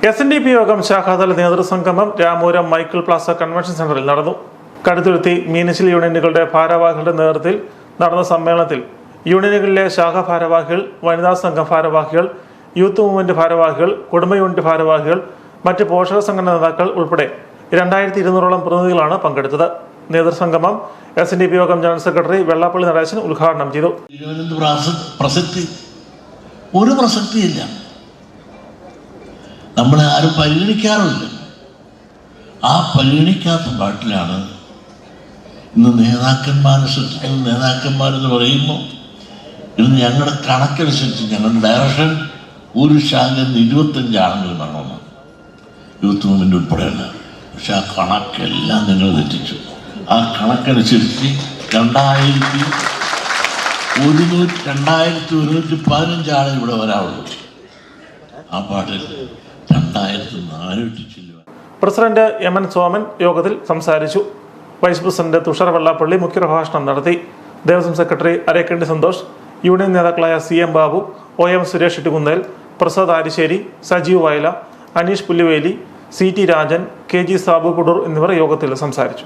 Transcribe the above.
SNDP യോഗം ശാഖാതല നേതൃസംഗമം Ramapuram Michael Plaza convention സെന്ററിൽ നടന്നു. കടുത്തുരുത്തി മീനച്ചിൽ യൂണിയനുകളുടെ ഭാരവാഹികളുടെ നേതൃത്വത്തിൽ നടന്ന സമ്മേളനത്തിൽ യൂണിയനുകളിലെ ശാഖാ ഭാരവാഹികൾ, വനിതാ സംഘം ഭാരവാഹികൾ, യൂത്ത് മൂവ്മെന്റ് ഭാരവാഹികൾ, കുടുംബ യൂണിറ്റ് ഭാരവാഹികൾ, മറ്റ് പോഷക സംഘടനാ നേതാക്കൾ ഉൾപ്പെടെ 2200ഓളം പ്രതിനിധികളാണ് പങ്കെടുത്തത്. നേതൃസംഗമം SNDP യോഗം ജനറൽ സെക്രട്ടറി വെള്ളാപ്പള്ളി നടേശൻ ഉദ്ഘാടനം ചെയ്തു. ഒരു പ്രസക്തിയില്ല, നമ്മളെ ആരും പരിഗണിക്കാറില്ല. ആ പരിഗണിക്കാത്ത പാട്ടിലാണ് ഇന്ന് നേതാക്കന്മാരെ സൃഷ്ടിക്കുന്ന. നേതാക്കന്മാരെന്ന് പറയുമ്പോൾ ഇന്ന് ഞങ്ങളുടെ കണക്കനുസരിച്ച് ഞങ്ങളുടെ ഡയറക്ഷൻ ഒരു ശാഖയിൽ 25 ആളുകൾ വേണമെന്ന്, യൂത്ത് മൂവ്മെന്റ് ഉൾപ്പെടെയുള്ള. പക്ഷെ ആ കണക്കെല്ലാം നിങ്ങൾ തെറ്റിച്ചു. ആ കണക്കനുസരിച്ച് 2115 ആളെ ഇവിടെ വരാവുള്ളൂ. ആ പാട്ടിൽ 2400 ചില്ലുവ. പ്രസിഡന്റ് MN സോമൻ യോഗത്തിൽ സംസാരിച്ചു. വൈസ് പ്രസിഡന്റ് തുഷാർ വെള്ളാപ്പള്ളി മുഖ്യപ്രഭാഷണം നടത്തി. ദേവസ്വം സെക്രട്ടറി അരേക്കണ്ടി സന്തോഷ്, യൂണിയൻ നേതാക്കളായ CM Babu, OM Suresh Ittukunnel, Prasad Arisseri, Sajeev Vayala, Aneesh Pulluveli, CT Rajan, KG Sabu Kudoor എന്നിവർ യോഗത്തിൽ സംസാരിച്ചു.